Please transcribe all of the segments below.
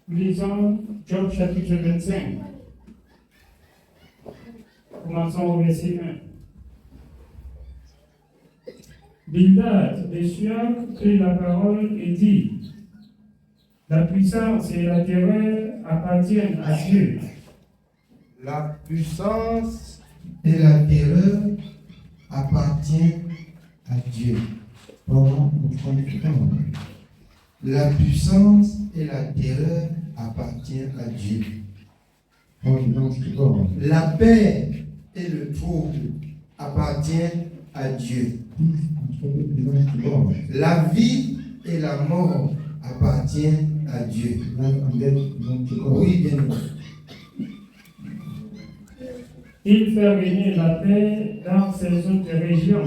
Lisons Job chapitre 25. Commençons au verset 1. Bildad de Suak prit la parole et dit: La puissance et la terreur appartiennent à Dieu. La puissance et la terreur appartiennent à Dieu. La puissance et la terreur appartiennent à Dieu. La paix et le trouble appartiennent à Dieu. La vie et la mort appartiennent à Dieu. Oui, bien. Il fait régner la paix dans ces autres régions.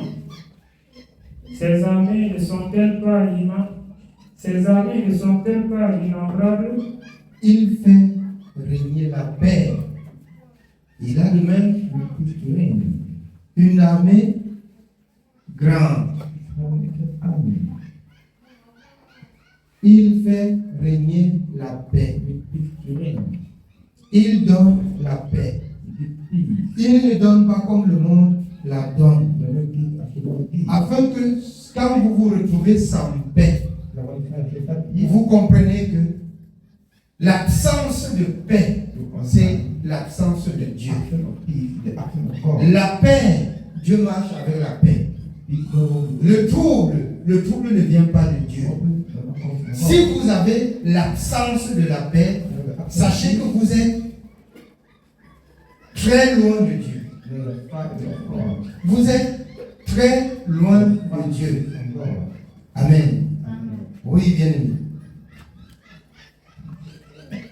Ses armées ne sont-elles pas innombrables? Il fait régner la paix. Il a lui-même une armée grande. Il fait régner la paix. Il donne la paix. Il ne donne pas comme le monde la donne. Afin que quand vous vous retrouvez sans paix, vous comprenez que l'absence de paix, c'est l'absence de Dieu. La paix, Dieu marche avec la paix. Le trouble ne vient pas de Dieu. Si vous avez l'absence de la paix, sachez que vous êtes très loin de Dieu. Vous êtes très loin de Dieu. Amen. Oui, bien-aimé.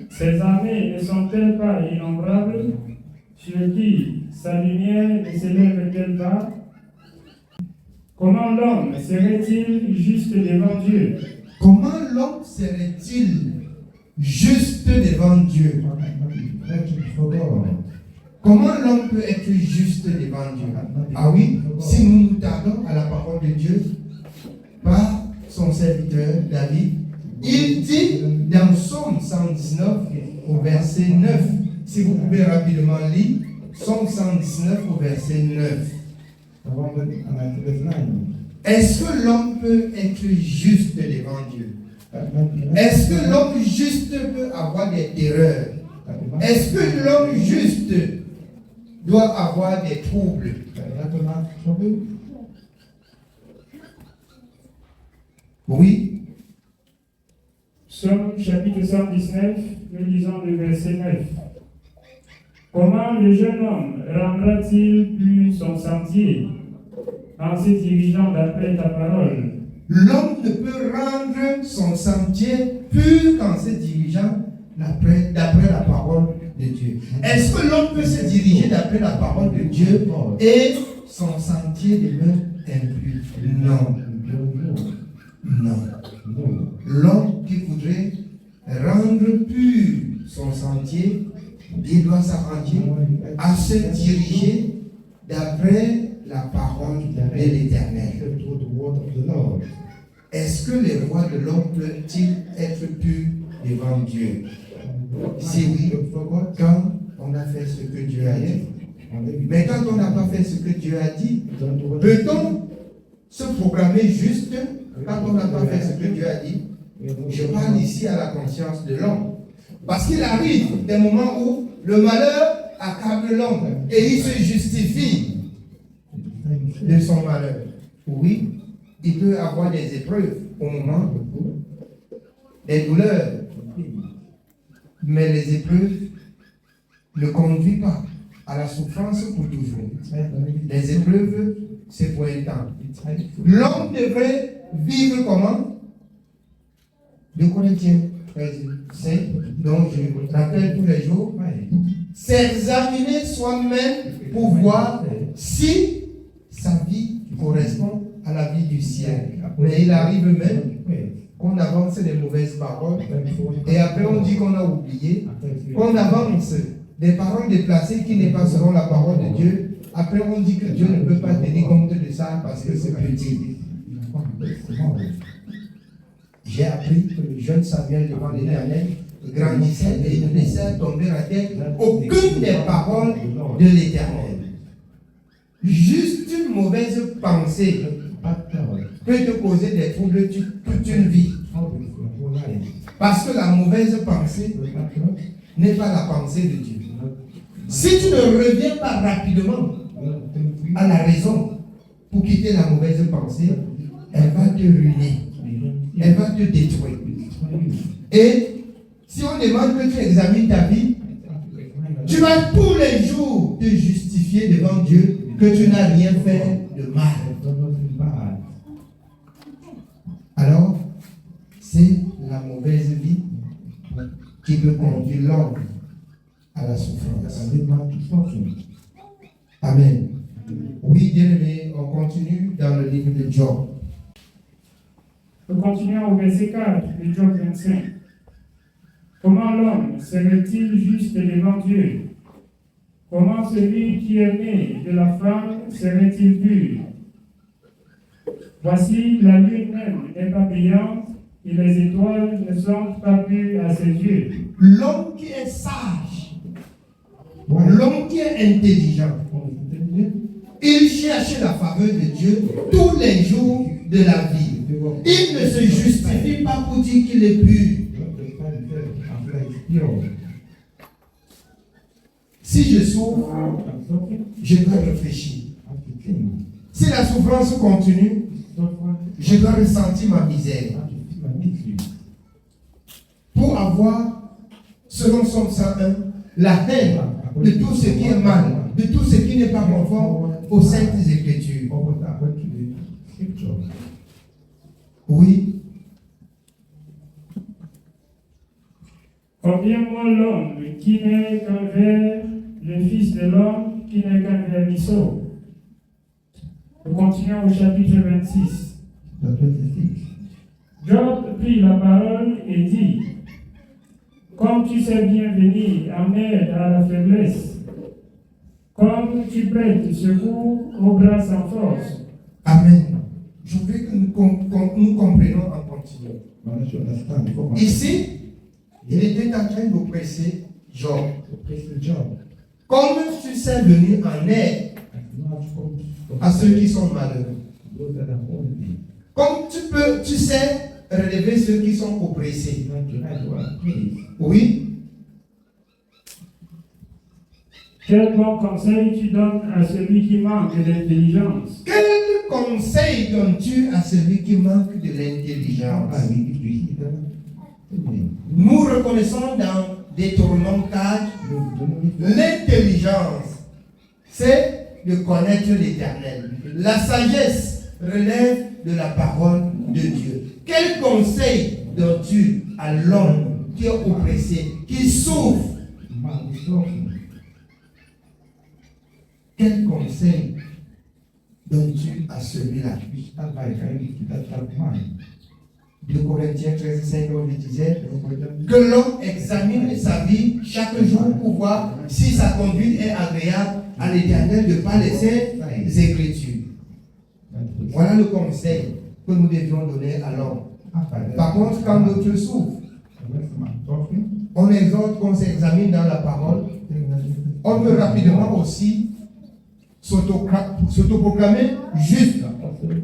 Ses armées ne sont-elles pas innombrables? Sur qui sa lumière ne s'élève-t-elle pas? Comment l'homme serait-il juste devant Dieu? Comment l'homme serait-il juste devant Dieu? Comment l'homme peut être juste devant Dieu? Ah oui, si nous nous tardons à la parole de Dieu par son serviteur David, il dit dans Psaume 119 au verset 9, si vous pouvez rapidement lire, Psaume 119 au verset 9. Est-ce que l'homme peut être juste devant Dieu? Est-ce que l'homme juste peut avoir des terreurs? Est-ce que l'homme juste doit avoir des troubles? Oui. Psaume chapitre 119, nous lisons le verset 9. Comment le jeune homme rendra-t-il plus son sentier en se dirigeant d'après ta parole? L'homme ne peut rendre son sentier pur qu'en se dirigeant d'après la parole de Dieu. Est-ce que l'homme peut se diriger d'après la parole de Dieu et son sentier demeure impur? Non. Non. L'homme qui voudrait rendre pur son sentier, il doit s'arranger à se diriger d'après la parole de l'Éternel. Est-ce que les voies de l'homme peuvent-ils être pures devant Dieu? Si oui, quand on a fait ce que Dieu a dit. Mais quand on n'a pas fait ce que Dieu a dit, peut-on se proclamer juste quand on n'a pas fait ce que Dieu a dit? Je parle ici à la conscience de l'homme. Parce qu'il arrive des moments où le malheur accable l'homme et il se justifie de son malheur. Oui, il peut avoir des épreuves au moment, des douleurs. Mais les épreuves ne conduisent pas à la souffrance pour toujours. Les épreuves, c'est pour un temps. L'homme devrait vivre comment? 2 Corinthiens 13, donc je rappelle tous les jours, s'examiner soi-même pour voir si sa vie correspond à la vie du ciel. Mais il arrive même qu'on avance des mauvaises paroles et après on dit qu'on a oublié, qu'on avance des paroles déplacées qui n'est pas selon la parole de Dieu. Après on dit que Dieu ne peut pas tenir compte de ça parce que c'est petit. J'ai appris que le jeune Samuel devant l'Éternel grandissait et ne laissait tomber la tête aucune des paroles de l'Éternel. Juste une mauvaise pensée peut te causer des troubles toute une vie. Parce que la mauvaise pensée n'est pas la pensée de Dieu. Si tu ne reviens pas rapidement à la raison pour quitter la mauvaise pensée, elle va te ruiner. Elle va te détruire. Et si on demande que tu examines ta vie, tu vas tous les jours te justifier devant Dieu que tu n'as rien fait de mal. Alors, c'est la mauvaise vie qui peut conduire l'homme à la souffrance. Amen. Oui, bien-aimé, on continue dans le livre de Job. Nous continuons au verset 4 de Job 25. Comment l'homme serait-il juste devant Dieu? Comment celui qui est né de la femme serait-il pur? Voici, la lune même n'est pas brillante et les étoiles ne sont pas pures à ses yeux. L'homme qui est sage, l'homme qui est intelligent, il cherche la faveur de Dieu tous les jours de la vie. Il ne se justifie pas pour dire qu'il est pur. Si je souffre, je dois réfléchir. Si la souffrance continue, je dois ressentir ma misère. Pour avoir, selon Somme 101, la haine de tout ce qui est mal, de tout ce qui n'est pas conforme aux saintes Écritures. Oui. Combien moins l'homme qui n'est qu'un ver, le fils de l'homme qui n'est qu'un vermisseau. Nous continuons au chapitre 26. Job prit la parole et dit: comme tu sais bien venir en aide à la faiblesse, comme tu prêtes secours aux bras sans force. Amen. Je veux que nous comprenions en continuant. Ici, il était en train d'oppresser Job. Comme tu sais venir en aide à ceux qui sont malheureux. Comme tu sais relever ceux qui sont oppressés. Oui. Quel bon conseil tu donnes à celui qui manque d'intelligence? Quel conseil donnes-tu à celui qui manque de l'intelligence? Nous reconnaissons dans Deutéronome 4, l'intelligence, c'est de connaître l'Éternel. La sagesse relève de la parole de Dieu. Quel conseil donnes-tu à l'homme qui est oppressé, qui souffre? Quel conseil donnes-tu à celui-là? 2 Corinthiens 13, 5, on lui disait que l'homme examine sa vie chaque jour pour voir si sa conduite est agréable à l'Éternel de par les saintes Écritures. Voilà le conseil que nous devions donner à l'homme. Par contre, quand d'autres souffrent, on exhorte qu'on s'examine dans la parole. On peut rapidement aussi s'autoproclamer juste,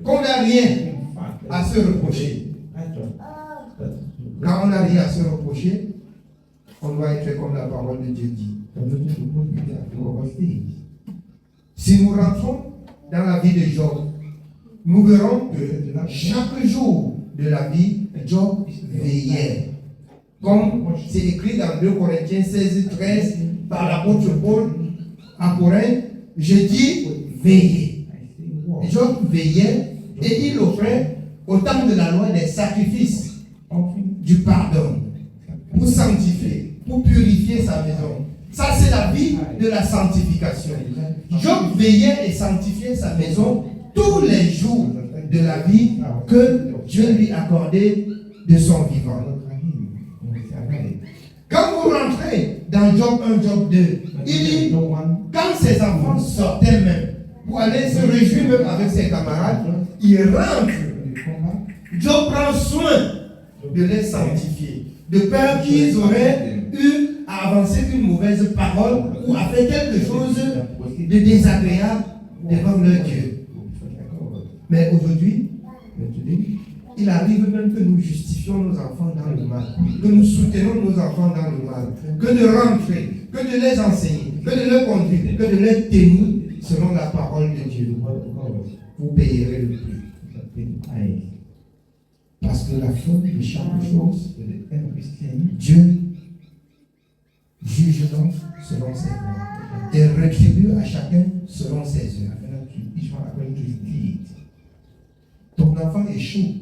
qu'on n'a rien à se reprocher. Quand on n'a rien à se reprocher, on doit être comme la parole de Dieu dit. Si nous rentrons dans la vie de Job, nous verrons que chaque jour de la vie, Job veillait. Comme c'est écrit dans 2 Corinthiens 16, 13, par l'apôtre Paul à Corinthe, je dis veillez. Job veillait et il offrait au temps de la loi des sacrifices du pardon pour sanctifier, pour purifier sa maison. Ça, c'est la vie de la sanctification. Job veillait et sanctifiait sa maison tous les jours de la vie que Dieu lui accordait de son vivant. Quand vous rentrez dans Job 1, Job 2, il dit, quand ses enfants sortaient même pour aller se réjouir même avec ses camarades, il rentre. Job prend soin de les sanctifier, de peur qu'ils auraient eu à avancer une mauvaise parole ou à faire quelque chose de désagréable devant leur Dieu. Mais aujourd'hui, il arrive même que nous justifions nos enfants dans le mal, que nous soutenons nos enfants dans le mal, que de rentrer, que de les enseigner, que de les conduire, que de les tenir selon la parole de Dieu. Vous payerez le prix. Parce que la faute de chaque chose, Dieu juge donc selon ses voies et rétribue à chacun selon ses œuvres. Ton enfant échoue.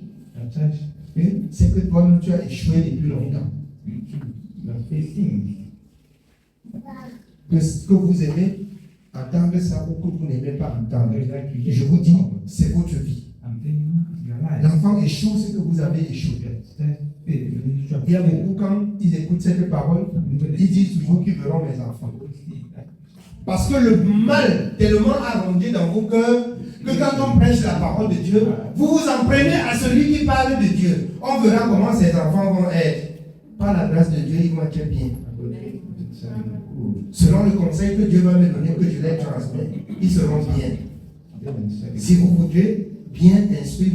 C'est que toi-même tu as échoué depuis longtemps. Que ce que vous aimez entendre ça ou que vous n'aimez pas entendre, je vous dis, c'est votre vie. L'enfant échoue, c'est que vous avez échoué. Il y a beaucoup, quand ils écoutent cette parole, ils disent toujours qu'ils verront mes enfants. Parce que le mal tellement a rendu dans vos cœurs que quand on prêche la parole de Dieu, vous vous en prenez à celui qui parle de Dieu. On verra comment ces enfants vont être. Par la grâce de Dieu, ils vont être bien. Selon le conseil que Dieu va me donner, que je les transmets, ils seront bien. Si vous voudrez bien instruire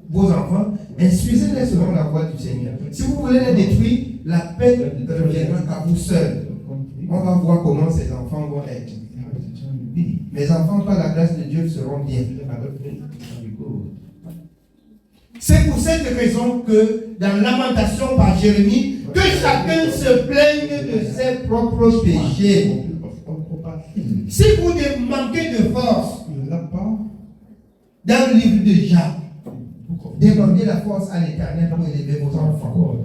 vos enfants, instruisez-les selon la voie du Seigneur. Si vous voulez les détruire, la paix reviendra à vous seuls. On va voir comment ces enfants vont être. Mes enfants, par la grâce de Dieu, seront bien. C'est pour cette raison que dans Lamentation par Jérémie, que chacun se plaigne de ses propres péchés. Si vous manquez de force, dans le livre de Jacques, demandez la force à l'Éternel pour élever vos enfants.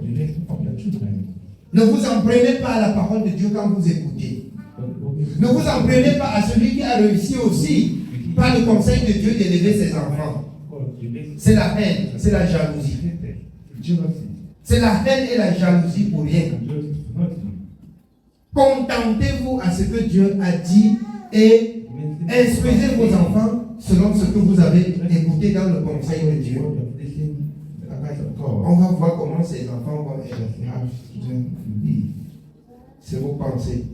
Ne vous en prenez pas à la parole de Dieu quand vous écoutez. Ne vous en prenez pas à celui qui a réussi aussi, par le conseil de Dieu, d'élever ses enfants. C'est la haine, c'est la jalousie. C'est la haine et la jalousie pour rien. Contentez-vous à ce que Dieu a dit et instruisez vos enfants selon ce que vous avez écouté dans le conseil de Dieu. On va voir comment ces enfants vont être. C'est vos pensées.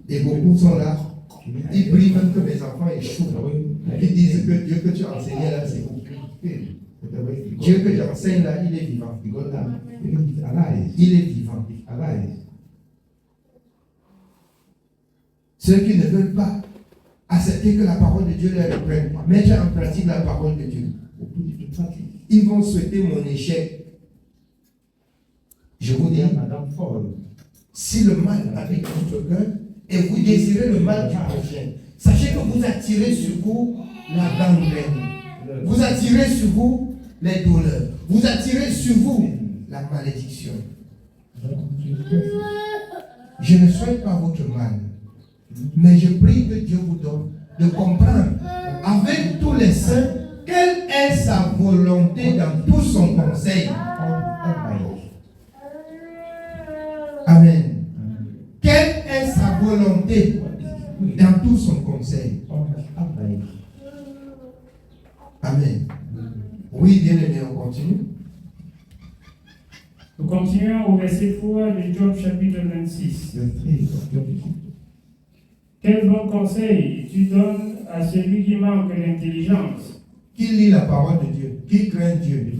Et beaucoup sont là. Ils prient même que mes enfants échouent. Ils disent que Dieu que tu as enseigné là, c'est vous. Dieu que j'enseigne là, il est vivant. Il est vivant. Ceux qui ne veulent pas accepter que la parole de Dieu les reprenne, mettre en pratique la parole de Dieu, ils vont souhaiter mon échec. Je vous dis, si le mal habite votre cœur et vous désirez le mal du prochain, sachez que vous attirez sur vous la gangrène. Vous attirez sur vous les douleurs. Vous attirez sur vous la malédiction. Je ne souhaite pas votre mal, mais je prie que Dieu vous donne de comprendre avec tous les saints quelle est sa volonté dans tout son conseil. Amen. Quelle est sa volonté dans tout son conseil? Amen. Oui, bien aimé, on continue. Nous continuons au verset 3 de Job chapitre 26. Quel bon conseil tu donnes à celui qui manque d'intelligence, qui lit la parole de Dieu, qui craint Dieu,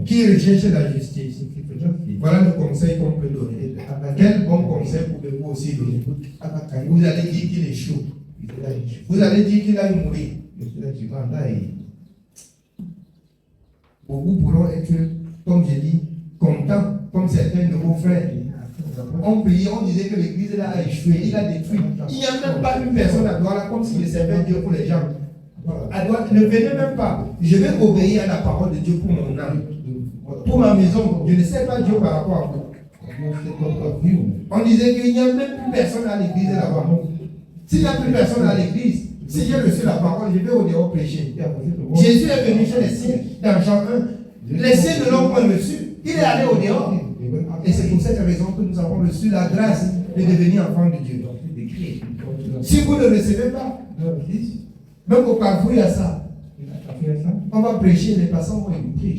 qui recherche la justice. Voilà le conseil qu'on peut donner. Quel bon conseil pouvez-vous aussi donner? Vous allez dire qu'il échoue. Vous allez dire qu'il a mourir. Beaucoup pourront être, comme j'ai dit, contents, comme certains de vos frères. On priait, on disait que l'église là a échoué, il a détruit. Il n'y a même pas une personne à droite là, comme s'il servait Dieu pour les gens. À droite, ne venez même pas. Je vais obéir à la parole de Dieu pour mon âme, pour ma maison. Je ne sais pas Dieu par rapport à vous. On disait qu'il n'y a même plus personne à l'église là-bas. S'il n'y a plus personne à l'église, si j'ai reçu la parole, je vais au dehors prêcher. Jésus est venu chez les siens dans Jean 1. Les siens ne l'ont pas reçu. Il est allé au dehors. Et c'est pour cette raison que nous avons reçu la grâce de devenir enfants de Dieu. Si vous ne recevez pas, même au Carrefour, il y a ça. On va prêcher, les passants vont écouter.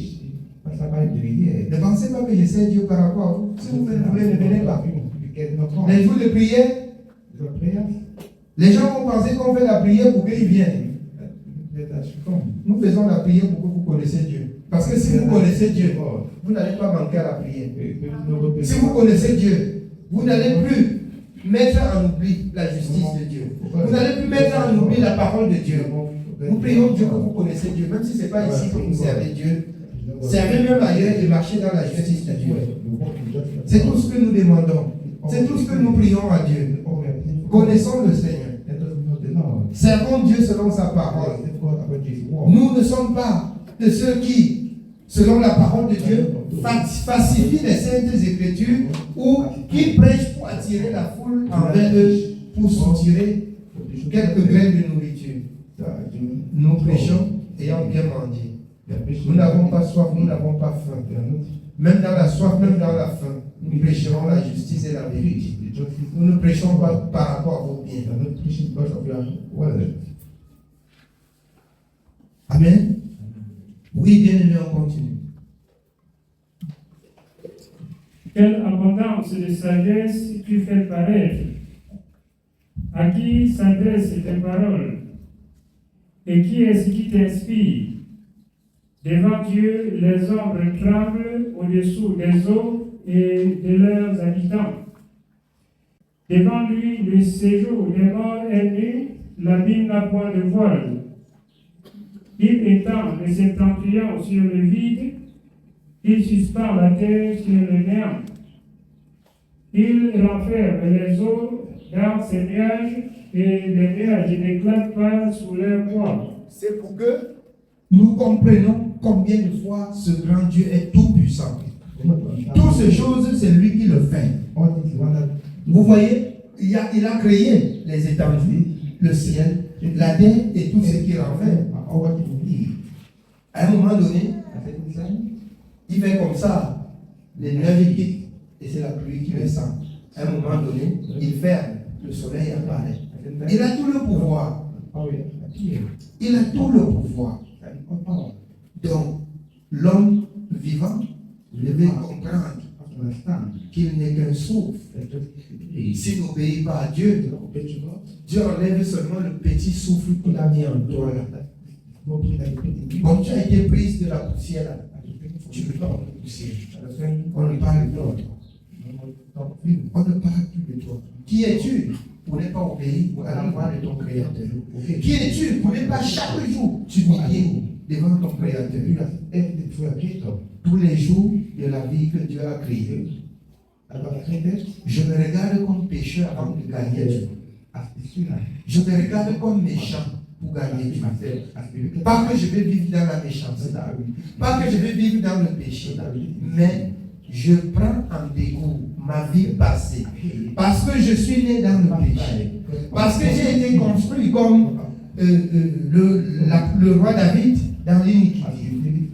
Ne pensez pas que je sais Dieu par rapport à vous. Si vous voulez, ne venez pas. Les jours de prière, les gens vont penser qu'on fait la prière pour qu'ils viennent. Nous faisons la prière pour que vous connaissiez Dieu. Parce que si vous connaissez Dieu, vous n'allez pas manquer à la prière. Si vous connaissez Dieu, vous n'allez plus mettre en oubli la justice de Dieu. Vous n'allez plus mettre en oubli la parole de Dieu. Nous prions Dieu que vous connaissez Dieu, même si ce n'est pas ici que vous servez Dieu. Servez même ailleurs et marchez dans la justice de Dieu. C'est tout ce que nous demandons. C'est tout ce que nous prions à Dieu. Connaissons le Seigneur. Servons Dieu selon sa parole. Nous ne sommes pas de ceux qui, selon la parole de Dieu, falsifient les saintes écritures ou qui prêchent pour attirer la foule envers eux, pour soutirer quelques graines de nourriture. Nous prêchons ayant bien mangé. Nous n'avons pas soif, nous n'avons pas faim. Même dans la soif, même dans la faim, nous prêcherons la justice et la vérité. Nous ne prêchons pas par rapport à vos biens. Amen. Oui, bien aimé, on continue. Quelle abondance de sagesse tu fais paraître. À qui s'adressent tes paroles? Et qui est-ce qui t'inspire? Devant Dieu, les ombres tremblent au-dessous des eaux et de leurs habitants. Devant lui, le séjour des morts est nu, l'abîme n'a point de voile. Il étend les septentrions sur le vide, il suspend la terre sur le néant. Il renferme les eaux dans ses nuages, et les nuages n'éclatent pas sous leur poids. C'est pour que nous comprenions combien de fois ce grand Dieu est tout puissant. Toutes ces choses, c'est lui qui le fait. Vous voyez, il a créé les étendues, le ciel, la terre et tout ce qui renferme. À un moment donné, il fait comme ça, les nuages quittent et c'est la pluie qui descend. À un moment donné, il ferme, le soleil apparaît. Il a tout le pouvoir. Il a tout le pouvoir. Donc, l'homme vivant devait comprendre qu'il n'est qu'un souffle. S'il n'obéit pas à Dieu, Dieu enlève seulement le petit souffle qu'il a mis en toi. Comme tu as été prise de la poussière, tu ne parles de poussière. On ne parle plus de toi. On ne parle plus de toi. Qui es-tu pour ne pas obéir à la voix de ton Créateur? Qui es-tu pour ne pas chaque jour t'humilier devant ton Créateur? Tous les jours de la vie que Dieu a créée, je me regarde comme pécheur avant de gagner Dieu. Je me regarde comme méchant pour gagner Dieu. Pas que je vais vivre dans la méchanceté, pas que je vais vivre dans le péché, mais je prends en dégoût ma vie passée, parce que je suis né dans le péché, parce que j'ai été construit comme le roi David dans l'iniquité,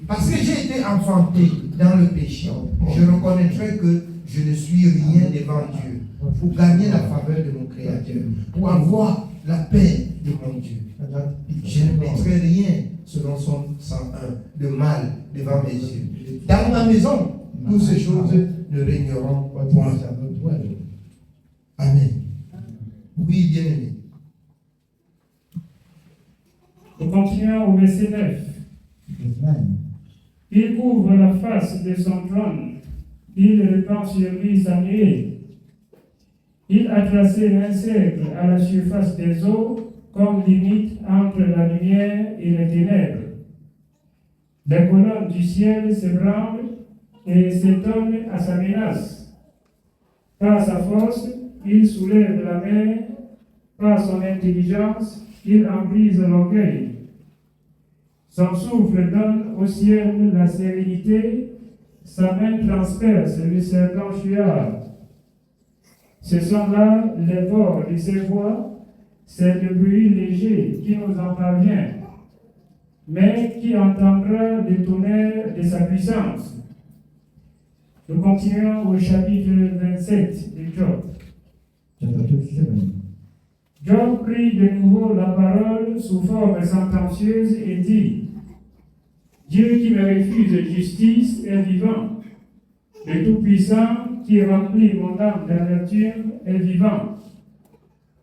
parce que j'ai été enfanté dans le péché. Je reconnaîtrai que je ne suis rien devant Dieu pour gagner la faveur de mon Créateur, pour avoir la paix de mon Dieu. Je ne mettrai rien selon son 101 de mal devant mes yeux. Dans ma maison, toutes ces choses ne régneront point. Amen. Oui, bien aimé. Nous continuons au verset 9. Il couvre la face de son trône. Il répand sur lui sa nuée. Il a tracé un cercle à la surface des eaux comme limite entre la lumière et les ténèbres. Les colonnes du ciel s'ébranlent et s'étonnent à sa menace. Par sa force, il soulève la mer. Par son intelligence, il en brise l'orgueil. Son souffle donne au ciel la sérénité. Sa main transperce le serpent fuyard. Ce sont là les bords de ses voix, c'est le bruit léger qui nous en parvient. Mais qui entendra le tonnerre de sa puissance? Nous continuons au chapitre 27 de Job. Job prit de nouveau la parole sous forme sentencieuse et dit: Dieu qui me refuse justice est vivant. Le Tout-Puissant qui remplit mon âme d'amertume est vivant.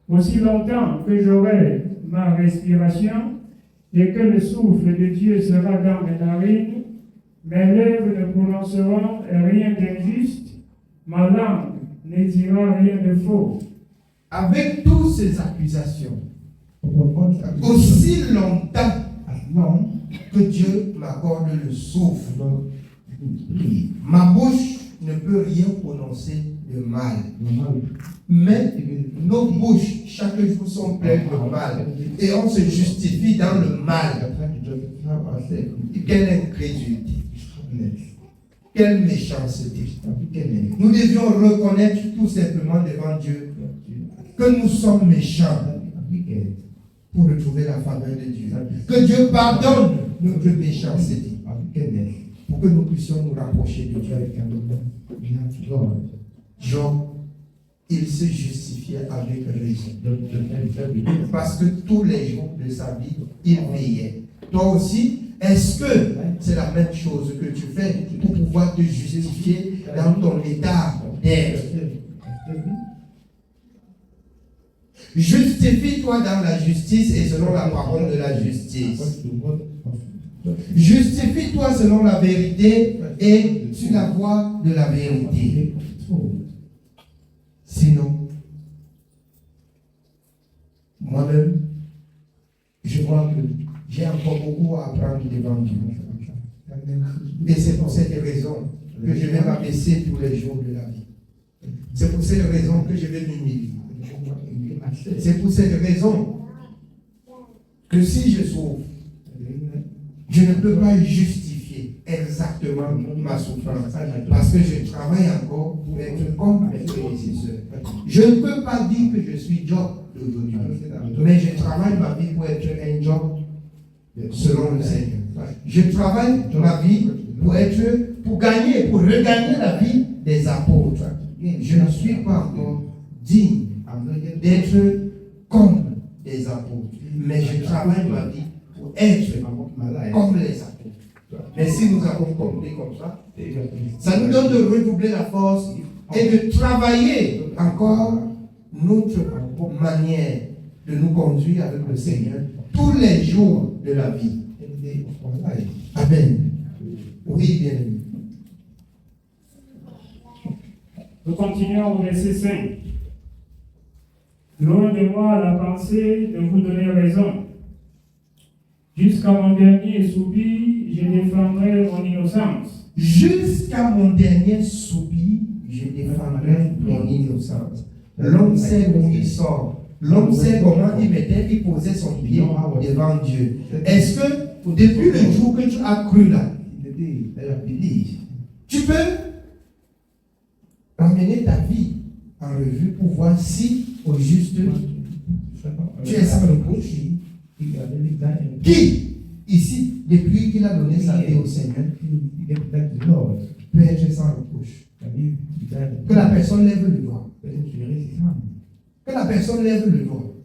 Aussi longtemps que j'aurai ma respiration et que le souffle de Dieu sera dans mes narines, mes lèvres ne prononceront rien d'injuste, ma langue ne dira rien de faux. Avec toutes ces accusations, aussi longtemps que Dieu m'accorde le souffle, ma bouche ne peut rien prononcer de mal. Mais nos bouches, chaque jour, sont pleines de mal. Et on se justifie dans le mal. Quelle incrédulité. Quelle méchanceté. Nous devions reconnaître tout simplement devant Dieu que nous sommes méchants pour retrouver la faveur de Dieu. Que Dieu pardonne notre méchanceté pour que nous puissions nous rapprocher de Dieu. Job, il se justifiait avec raison. Parce que tous les jours de sa vie, il veillait. Toi aussi, est-ce que c'est la même chose que tu fais pour pouvoir te justifier dans ton état d'être? Justifie-toi dans la justice et selon la parole de la justice. Justifie-toi selon la vérité et sur la voie de la vérité. Sinon, moi-même, je crois que j'ai encore beaucoup à apprendre devant Dieu. Et c'est pour cette raison que je vais m'abaisser tous les jours de la vie. C'est pour cette raison que je vais m'humilier. C'est pour cette raison que si je souffre, je ne peux pas justifier exactement ma souffrance parce que je travaille encore pour être comme mes frères et sœurs. Je ne peux pas dire que je suis Job d'aujourd'hui, mais je travaille ma vie pour être un Job selon le Seigneur. Je travaille ma vie pour gagner, pour regagner la vie des apôtres. Je ne suis pas encore digne d'être comme des apôtres, mais je travaille ma vie pour être comme les apôtres. Mais si nous avons compris comme ça nous donne de redoubler la force et de travailler encore notre manière de nous conduire avec le Seigneur tous les jours de la vie. Amen. Oui, bien aimé. Nous continuons au verset 5. Loin de moi la pensée de vous donner raison. Jusqu'à mon dernier soupir, je défendrai mon innocence. Jusqu'à mon dernier soupir, je défendrai mon innocence. L'homme sait où il sort. L'homme sait comment il posait son pied devant Dieu. Est-ce que depuis le jour que tu as cru là, tu peux amener ta vie en revue pour voir si au juste tu es sans reproche? Qui ici, depuis qu'il a donné sa vie au Seigneur, peut être sans reproche? Que la personne lève le doigt. Que la personne lève le doigt.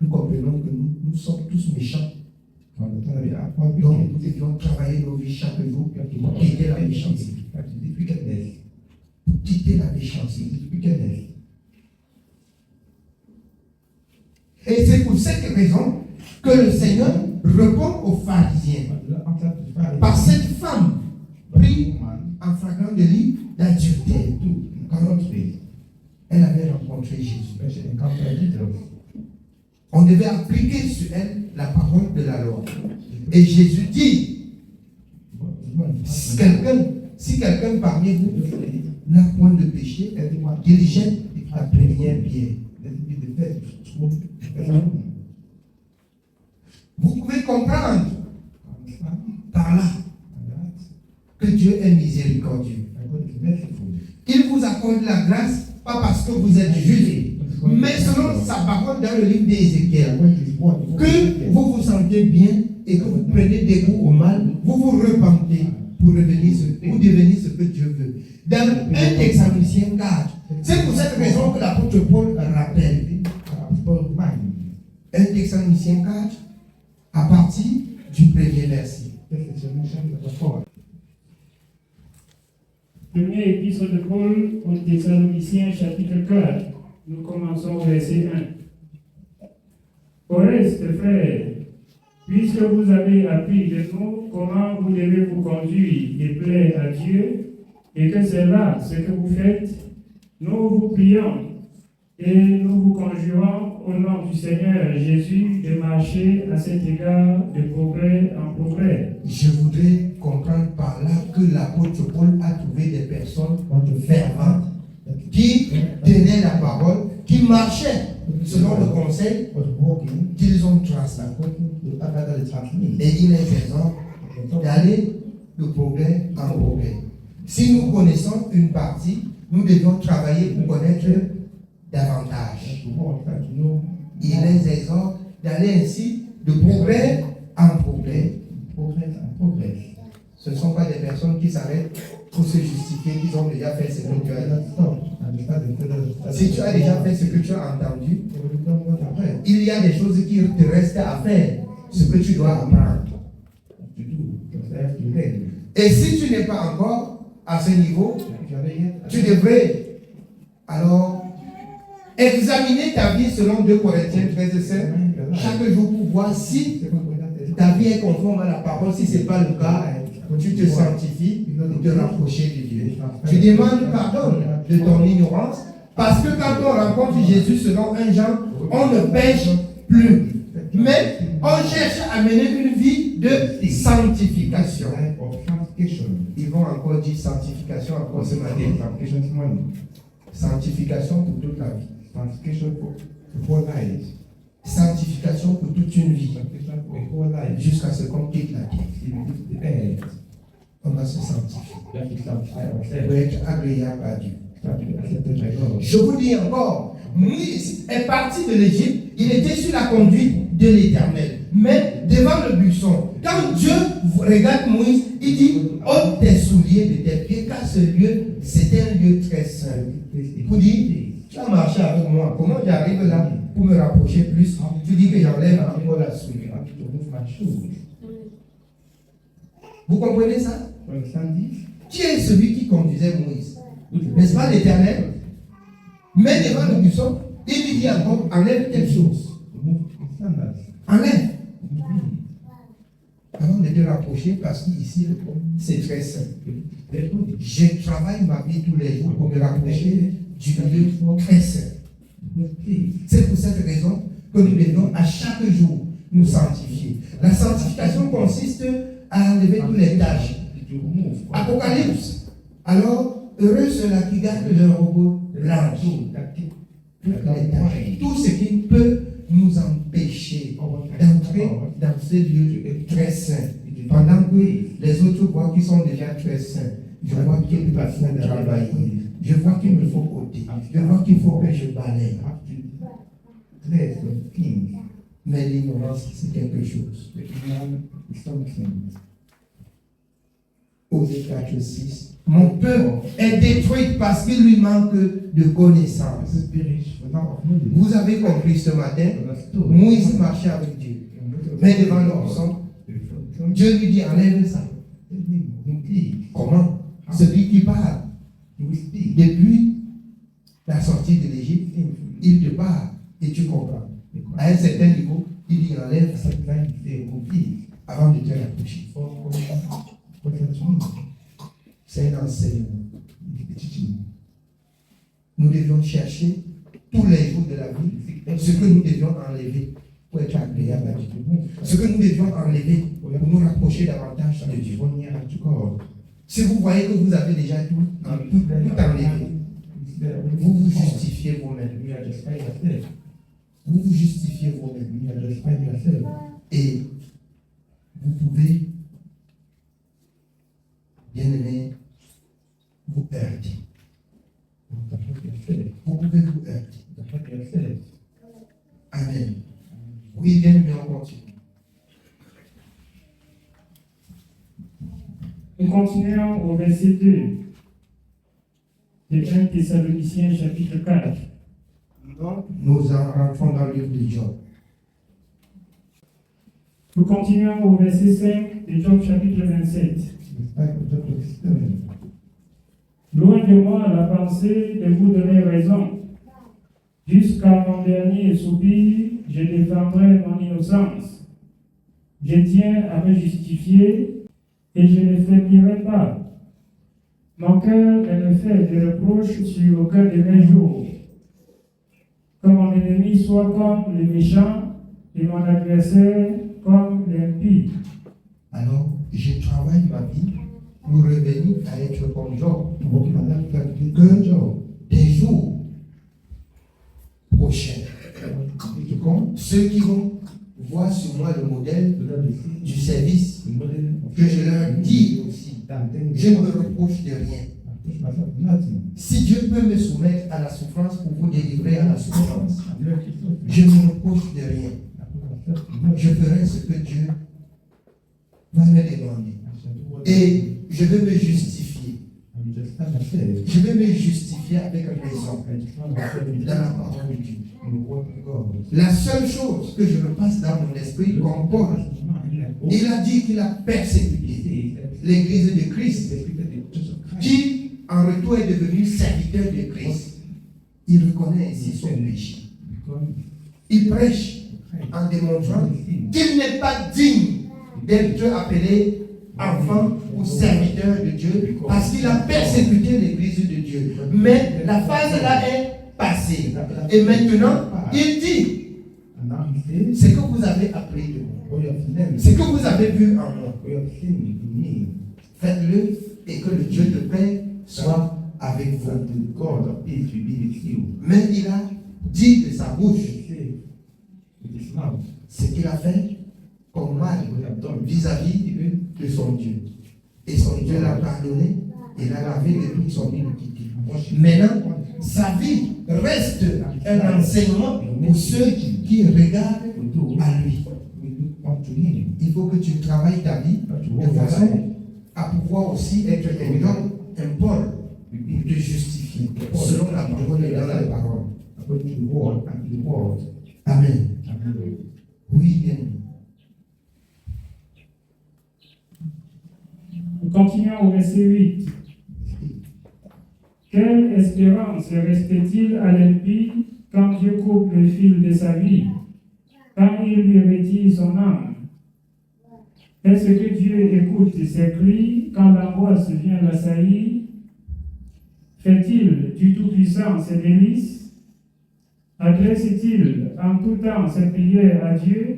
Nous comprenons que nous sommes tous méchants. Donc nous devions travailler nos vies chaque jour pour quitter la méchanceté. Pour quitter la méchanceté. Et c'est pour cette raison que le Seigneur répond aux pharisiens. Par cette femme prise en flagrant délit d'adultère. Elle avait rencontré Jésus. On devait appliquer sur elle la parole de la loi. Et Jésus dit, si quelqu'un parmi vous n'a point de péché, qu'il jette la première pierre. Vous pouvez comprendre par là que Dieu est miséricordieux. Il vous accorde la grâce, pas parce que vous êtes juste, mais selon sa parole dans le livre d'Ézéchiel, que vous vous sentez bien et que vous prenez des goûts au mal, vous vous repentez pour devenir ce que Dieu veut. Dans 1 Thessaloniciens 4, c'est pour cette raison que l'apôtre Paul rappelle. 1 Thessaloniciens 4, à partir du premier verset. Premier épître de Paul aux Thessaloniciens, chapitre 4. Nous commençons au verset 1. Au reste, frères, puisque vous avez appris de nous comment vous devez vous conduire et plaire à Dieu, et que c'est là ce que vous faites, nous vous prions et nous vous conjurons au nom du Seigneur Jésus de marcher à cet égard de progrès en progrès. Je voudrais comprendre par là que l'apôtre Paul a trouvé des personnes ferventes qui tenaient la parole, qui marchaient selon le conseil qu'ils ont tracé. Et il est raison d'aller de progrès en progrès. Si nous connaissons une partie, nous devons travailler pour connaître davantage. Il est raison d'aller ainsi de progrès en progrès. Ce ne sont pas des personnes qui s'arrêtent pour se justifier qu'ils ont déjà fait ce que tu as dit. Si tu as déjà fait ce que tu as entendu, il y a des choses qui te restent à faire, ce que tu dois apprendre. Et si tu n'es pas encore à ce niveau, tu devrais alors examiner ta vie selon 2 Corinthiens 13:7 chaque jour pour voir si ta vie est conforme à la parole. Si ce n'est pas le cas, tu te sanctifies pour te rapprocher de Dieu. Tu demandes pardon de ton ignorance, parce que quand on rencontre Jésus selon 1 Jean, on ne pêche plus. Mais on cherche à mener une vie de sanctification. Ils vont encore dire sanctification encore ce matin. Sanctification pour toute la vie. Sanctification pour toute une vie. Jusqu'à ce qu'on quitte la vie. On va se sanctifier. Pour être agréable à Dieu. Je vous dis encore, Moïse est parti de l'Égypte, il était sur la conduite de l'Éternel. Mais devant le buisson, quand Dieu regarde Moïse, il dit, ôte tes souliers de tes pieds, car ce lieu, c'était un lieu très saint. Vous dites, tu as marché avec moi, comment j'arrive là pour me rapprocher plus? Tu dis que j'enlève encore la soulière. Vous comprenez ça? Qui est celui qui conduisait Moïse? N'est-ce pas l'Éternel? Mais devant le buisson, il lui dit encore, enlève quelque chose. Enlève. Avant de te rapprocher, parce qu'ici, c'est très simple. Je travaille ma vie tous les jours pour me rapprocher du lieu très saint. C'est pour cette raison que nous devons à chaque jour nous sanctifier. La sanctification consiste à enlever tous les tâches. Apocalypse. Alors, heureux ceux-là qui gardent leur robot blanche. Tout ce qui peut nous empêcher d'entrer dans ce lieu très saint. Pendant que les autres voient qu'ils sont déjà très saints, je vois qu'il me faut travailler. Je vois qu'il me faut ôter. Je vois qu'il faut que je balaye. Mais l'ignorance, c'est quelque chose. Osée 4:6. Mon peuple est détruit parce qu'il lui manque de connaissances. Vous avez compris ce matin, Moïse marchait avec Dieu. Mais devant le buisson, Dieu lui dit, enlève ça. Comment? Celui qui parle. Depuis la sortie de l'Égypte, il te parle et tu comprends. À un certain niveau, il dit, enlève ça avant de te rapprocher. C'est un enseignement. Nous devions chercher tous les jours de la vie ce que nous devions enlever pour être agréable à Dieu. Ce que nous devions enlever pour nous rapprocher davantage de Dieu. Si vous voyez que vous avez déjà tout enlevé, vous vous justifiez vous-même. Vous vous justifiez vous-même. Et vous pouvez, bien aimé, vous heurter. Vous pouvez vous heurter. Amen. Oui, bien aimé, on continue. Nous continuons au verset 2 de 1 Thessaloniciens chapitre 4. Nous rentrons dans le livre de Job. Nous continuons au verset 5 de Job chapitre 27. Loin de moi la pensée de vous donner raison. Jusqu'à mon dernier soupir, je défendrai mon innocence. Je tiens à me justifier et je ne faiblirai pas. Mon cœur ne me fait de reproches sur aucun de mes jours. Que mon ennemi soit comme le méchant et mon adversaire comme l'impie. Alors, je travaille ma vie pour revenir à être comme Job. Que des jours prochains, ceux qui vont voir sur moi le modèle du service, que je leur dis aussi, je ne me reproche de rien. Si Dieu peut me soumettre à la souffrance pour vous délivrer à la souffrance, je ne me reproche de rien. Je ferai ce que Dieu va me demander. Et je vais me justifier. Je vais me justifier avec raison dans la parole de Dieu. La seule chose que je me passe dans mon esprit, comme Paul, il a dit qu'il a persécuté l'église de Christ, qui en retour est devenu serviteur de Christ. Il reconnaît ainsi son péché. Il prêche en démontrant qu'il n'est pas digne d'être appelé enfant ou serviteur de Dieu parce qu'il a persécuté l'église de Dieu. Mais la phase là est passée. Et maintenant, il dit ce que vous avez appris de moi, ce que vous avez vu en moi, faites-le et que le Dieu de paix soit avec vous. Mais il a dit de sa bouche ce qu'il a fait comme mal vis-à-vis de son Dieu. Et son Dieu l'a pardonné et l'a lavé de toute son iniquité. Maintenant, sa vie reste un enseignement pour ceux qui regardent à lui. Il faut que tu travailles ta vie de façon à pouvoir aussi être un Paul pour te justifier selon la parole et dans la parole. Amen. Oui, bien. Nous continuons au verset 8. Quelle espérance restait-il à l'impie quand Dieu coupe le fil de sa vie, quand il lui retire son âme? Est-ce que Dieu écoute ses cris quand l'angoisse vient l'assaillir? Fait-il du Tout-Puissant ses délices? Adresse-t-il en tout temps ses prières à Dieu?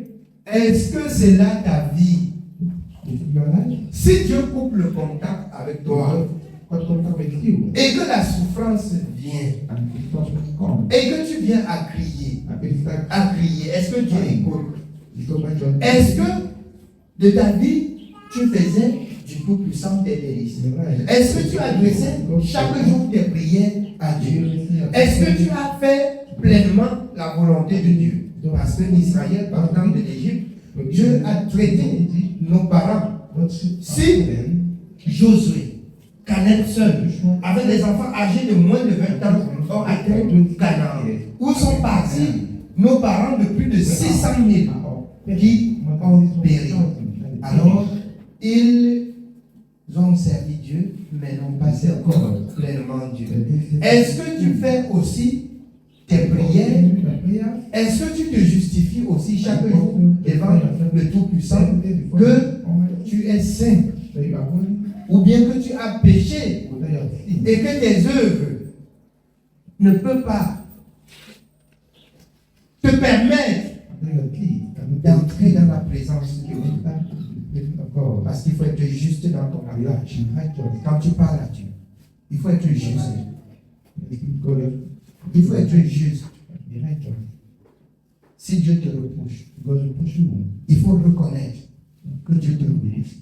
Est-ce que c'est là ta vie? Si Dieu coupe le contact avec toi et que la souffrance vient et que tu viens à crier, est-ce que Dieu écoute? Est-ce que de ta vie tu faisais du Tout-Puissant tes délices? Est-ce que tu adressais chaque jour tes prières à Dieu? Est-ce que tu as fait pleinement la volonté de Dieu? Parce que l'Israël, partant de l'Égypte, Dieu a traité nos parents. Si Josué, Caleb seul, avec des enfants âgés de moins de 20 ans, ont atteint Canaan, où sont partis nos parents de plus de 600 000 qui ont péri. Alors, ils ont servi Dieu, mais n'ont pas servi encore pleinement Dieu. Est-ce que tu fais aussi tes prières? Est-ce que tu te justifies aussi chaque jour devant le Tout-Puissant que tu es saint? Ou bien que tu as péché et que tes œuvres ne peuvent pas te permettre d'entrer dans la présence de Dieu? Parce qu'il faut être juste dans ton langage. Quand tu parles à Dieu, il faut être juste. Il faut être juste. Si Dieu te reproche, il faut reconnaître que Dieu te reproche.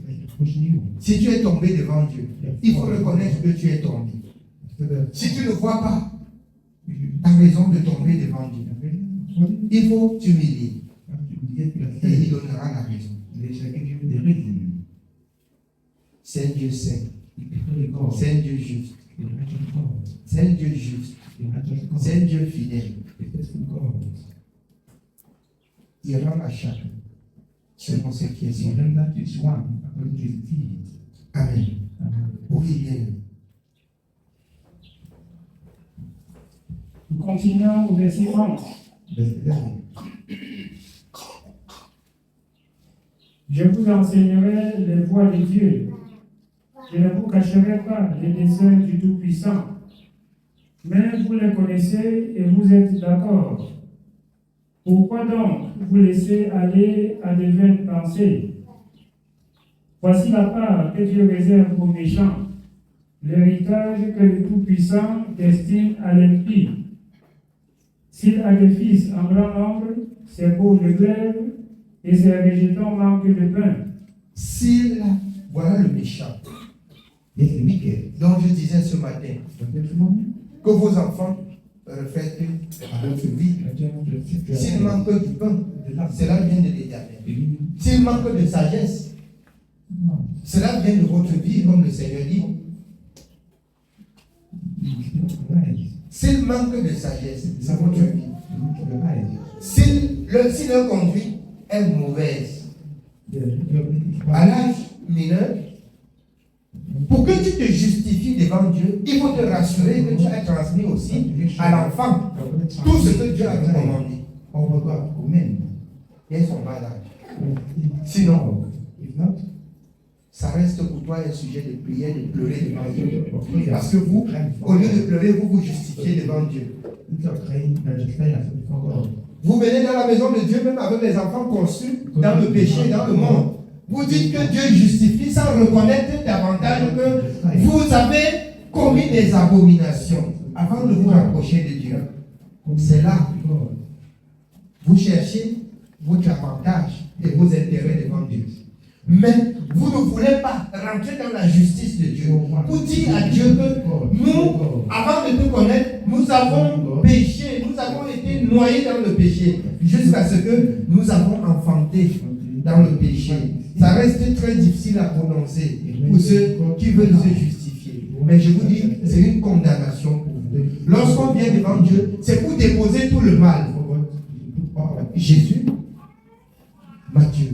Si tu es tombé devant Dieu, il faut reconnaître que tu es tombé. Si tu ne vois pas ta raison de tomber devant Dieu, il faut t'humilier. Et il donnera la raison. C'est un Dieu saint. C'est un Dieu juste. C'est un Dieu juste. C'est un Dieu fidèle. Il rend à chacun selon ce qui est son. Even that each one according to his deed. Amen. Amen. Oui, bien. Nous continuons au verset 11. Verse 11. Je vous enseignerai les voies de Dieu. Je ne vous cacherai pas les desseins du Tout-Puissant. Mais vous les connaissez et vous êtes d'accord. Pourquoi donc vous laissez aller à de vaines pensées? Voici la part que Dieu réserve aux méchants, l'héritage que le Tout-Puissant destine à l'impie. S'il a des fils en grand nombre, ses pauvres le glaive et ses rejetons manquent de pain. Voilà le méchant Yes, the wicked. dont je disais ce matin, But this morning, que vos enfants reflètent à votre vie. I just want to sit there. S'il manque du pain, cela vient de l'Éternel. Believe S'il manque de sagesse, no. cela vient de votre vie, comme le Seigneur dit. You need to rise. S'il manque de sagesse, c'est votre vie. You need to rise. Si leur conduite est mauvaise, Yeah, your ability is à l'âge mineur, pour que tu te justifies devant Dieu, il faut te rassurer que tu as transmis aussi à l'enfant tout ce que Dieu a commandé. Over God, amen. Et son bas âge. Sinon, If not, ça reste pour toi un sujet de prière, de pleurer devant Dieu. Parce parce que vous, au lieu de pleurer, vous vous justifiez devant Dieu. Vous venez dans la maison de Dieu, même avec les enfants conçus dans le péché, dans le monde. Vous dites que Dieu justifie sans reconnaître davantage que vous avez commis des abominations avant de vous rapprocher de Dieu. C'est là, vous cherchez votre avantage et vos intérêts devant Dieu. Mais vous ne voulez pas rentrer dans la justice de Dieu. Vous dites à Dieu que nous, avant de te connaître, nous avons péché, nous avons été noyés dans le péché, jusqu'à ce que nous avons enfanté dans le péché. Ça reste très difficile à prononcer pour ceux qui veulent se justifier. Mais je vous dis, c'est une condamnation pour vous. Lorsqu'on vient devant Dieu, c'est pour déposer tout le mal. Jésus, Matthieu.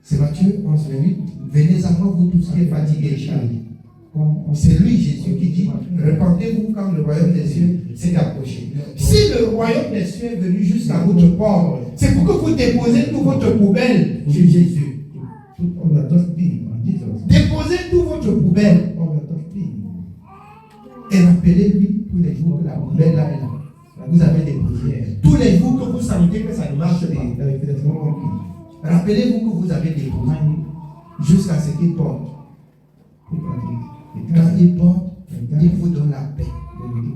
C'est Matthieu 11, 28. Venez à moi, vous tous qui êtes fatigués et chargés. C'est lui, Jésus, qui dit, repentez-vous quand le royaume des cieux s'est approché. Si le royaume des cieux est venu jusqu'à votre porte, c'est pour que vous déposez toute votre poubelle chez Jésus. Déposez toute votre poubelle et rappelez-lui tous les jours que la poubelle là est là. Vous avez déposé. Tous les jours que vous sentez que ça ne marche pas. Rappelez-vous que vous avez déposé jusqu'à ce qu'il porte. Quand il porte, il vous donne la paix.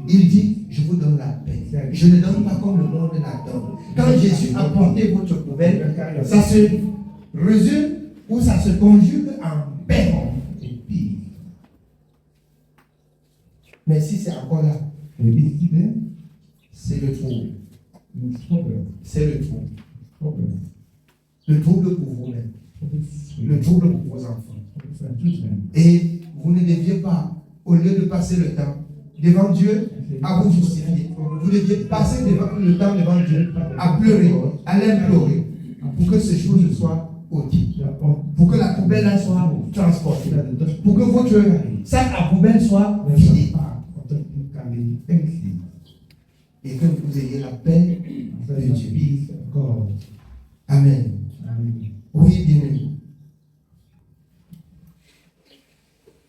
Il dit, je vous donne la paix. Je ne donne pas comme le monde la donne. Quand Jésus a porté votre poubelle, ça se résume ou ça se conjugue en paix. Mais si c'est encore là, c'est le trouble. C'est le trouble. Le trouble pour vous-même. Le trouble pour vos enfants. Et vous ne deviez pas, au lieu de passer le temps devant Dieu à vous justifier, vous deviez passer le temps devant Dieu à pleurer, à l'implorer, pour que ces choses soient ôtées, pour que la poubelle soit transportée, pour que votre sac à poubelle soit vidé, et que vous ayez la paix de Dieu. Amen. Oui, bien-aimé.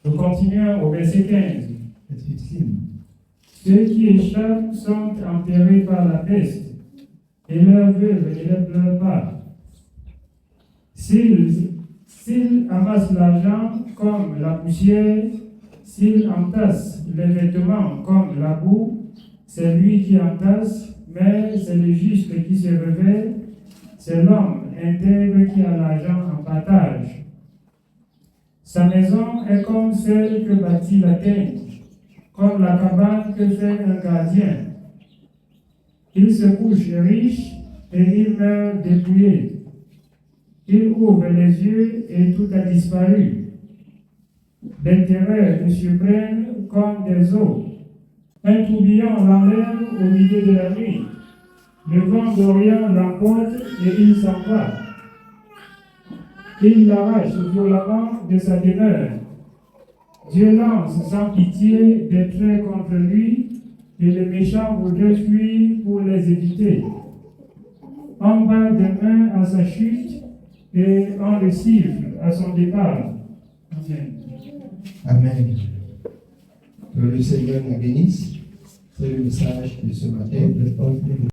Nous continuons au verset 15. Ceux qui échappent sont enterrés par la peste, et leurs veuves ne les pleurent pas. S'ils amassent l'argent comme la poussière, s'ils entassent les vêtements comme la boue, c'est lui qui entasse, mais c'est le juste qui se révèle, c'est l'homme intègre qui a l'argent en partage. Sa maison est comme celle que bâtit la teigne, comme la cabane que fait un gardien. Il se couche riche et il meurt dépouillé. Il ouvre les yeux et tout a disparu. Des terreurs le surprennent comme des eaux. Un tourbillon l'enlève au milieu de la nuit. Le vent d'Orient l'emporte et il s'en va. Il l'arrache violemment de sa demeure. Dieu lance sans pitié des traits contre lui, et les méchants voudraient fuir pour les éviter. On bat des mains à sa chute et on le siffle à son départ. Amen. Amen. Que le Seigneur nous bénisse. C'est le message de ce matin.